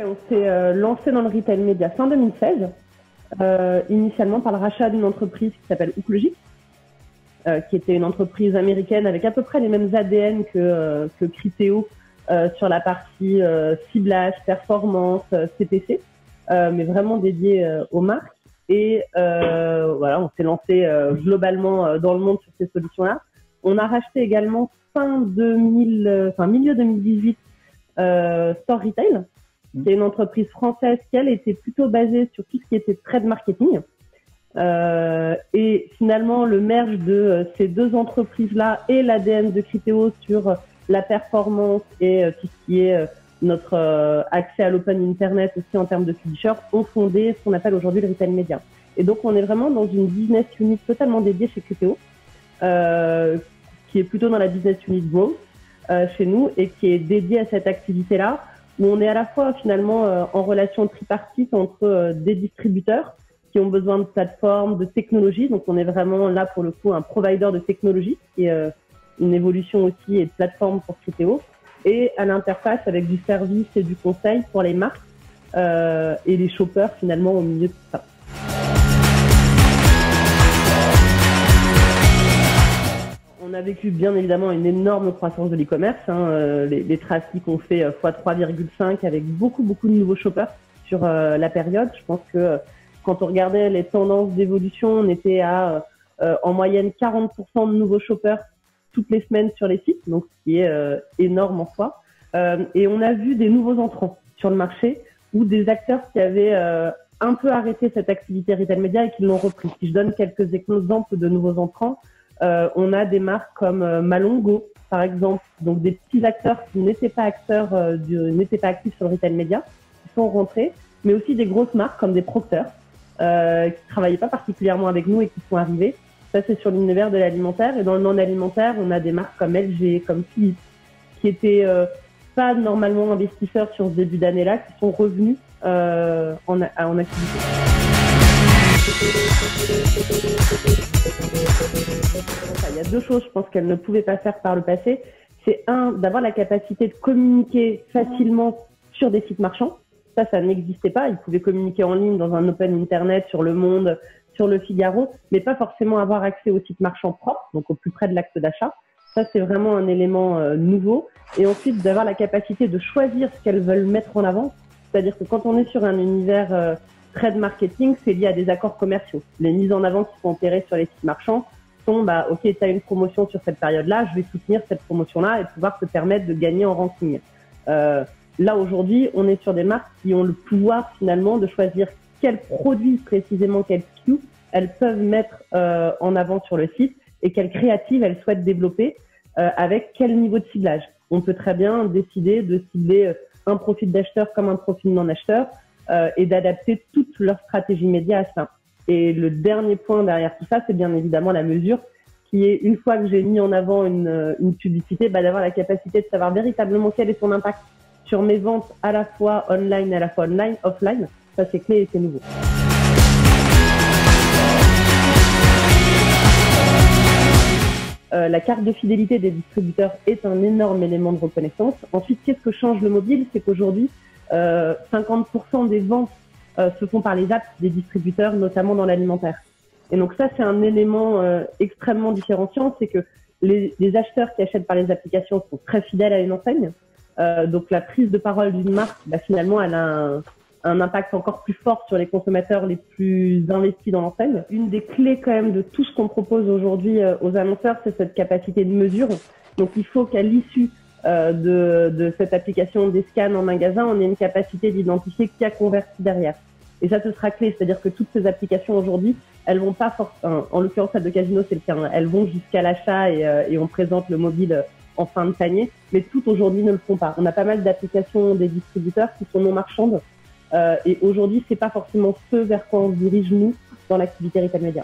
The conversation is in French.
On s'est lancé dans le retail média fin 2016, initialement par le rachat d'une entreprise qui s'appelle Ooklogic, qui était une entreprise américaine avec à peu près les mêmes ADN que Criteo sur la partie ciblage, performance, CPC, mais vraiment dédiée aux marques. Et voilà, on s'est lancé globalement dans le monde sur ces solutions-là. On a racheté également milieu 2018 Store Retail, qui est une entreprise française qui, elle, était plutôt basée sur tout ce qui était trade marketing. Et finalement, le merge de ces deux entreprises-là et l'ADN de Criteo sur la performance et tout ce qui est notre accès à l'open internet aussi en termes de publishers ont fondé ce qu'on appelle aujourd'hui le retail média. Et donc, on est vraiment dans une business unit totalement dédiée chez Criteo, qui est plutôt dans la business unit growth chez nous et qui est dédiée à cette activité-là, où on est à la fois finalement en relation tripartite entre des distributeurs qui ont besoin de plateformes, de technologies. Donc on est vraiment là pour le coup un provider de technologie qui est une évolution aussi et de plateforme pour Criteo, et à l'interface avec du service et du conseil pour les marques et les shoppers finalement au milieu de tout ça. On a vécu bien évidemment une énorme croissance de l'e-commerce. Les trafics ont fait x3,5 avec beaucoup de nouveaux shoppers sur la période. Je pense que quand on regardait les tendances d'évolution, on était à en moyenne 40% de nouveaux shoppers toutes les semaines sur les sites, donc ce qui est énorme en soi. Et on a vu des nouveaux entrants sur le marché ou des acteurs qui avaient un peu arrêté cette activité retail média et qui l'ont repris. Si je donne quelques exemples de nouveaux entrants, on a des marques comme Malongo, par exemple, donc des petits acteurs qui n'étaient pas actifs sur le retail média, qui sont rentrés, mais aussi des grosses marques comme des Procter, qui travaillaient pas particulièrement avec nous et qui sont arrivés. Ça, c'est sur l'univers de l'alimentaire. Et dans le non-alimentaire, on a des marques comme LG, comme Philips, qui étaient pas normalement investisseurs sur ce début d'année-là, qui sont revenus en activité. Il y a deux choses, je pense qu'elles ne pouvaient pas faire par le passé. C'est d'avoir la capacité de communiquer facilement sur des sites marchands. Ça n'existait pas. Ils pouvaient communiquer en ligne dans un open internet sur Le Monde, sur Le Figaro, mais pas forcément avoir accès aux sites marchands propres, donc au plus près de l'acte d'achat. Ça, c'est vraiment un élément nouveau. Et ensuite, d'avoir la capacité de choisir ce qu'elles veulent mettre en avant. C'est-à-dire que quand on est sur un univers trade marketing, c'est lié à des accords commerciaux. Les mises en avant qui sont opérées sur les sites marchands sont, ok, tu as une promotion sur cette période-là, je vais soutenir cette promotion-là et pouvoir te permettre de gagner en ranking. Là, aujourd'hui, on est sur des marques qui ont le pouvoir finalement de choisir quels produits précisément, quels SKU elles peuvent mettre en avant sur le site et quelles créatives elles souhaitent développer avec quel niveau de ciblage. On peut très bien décider de cibler un profil d'acheteur comme un profil non-acheteur et d'adapter toute leur stratégie média à ça. Et le dernier point derrière tout ça, c'est bien évidemment la mesure, qui est, une fois que j'ai mis en avant une publicité, d'avoir la capacité de savoir véritablement quel est son impact sur mes ventes à la fois online et à la fois offline. Ça, c'est clé et c'est nouveau. La carte de fidélité des distributeurs est un énorme élément de reconnaissance. Ensuite, qu'est-ce que change le mobile? C'est qu'aujourd'hui, 50% des ventes se font par les apps des distributeurs, notamment dans l'alimentaire. Et donc ça, c'est un élément extrêmement différenciant, c'est que les acheteurs qui achètent par les applications sont très fidèles à une enseigne. Donc la prise de parole d'une marque, finalement, elle a un impact encore plus fort sur les consommateurs les plus investis dans l'enseigne. Une des clés quand même de tout ce qu'on propose aujourd'hui aux annonceurs, c'est cette capacité de mesure. Donc il faut qu'à l'issue de cette application des scans en magasin, on ait une capacité d'identifier qui a converti derrière. Et ça, ce sera clé, c'est-à-dire que toutes ces applications aujourd'hui, elles vont pas en l'occurrence celle de Casino, c'est le cas, elles vont jusqu'à l'achat et on présente le mobile en fin de panier, mais toutes aujourd'hui ne le font pas. On a pas mal d'applications des distributeurs qui sont non marchandes et aujourd'hui, c'est pas forcément ce vers quoi on se dirige nous dans l'activité retail média.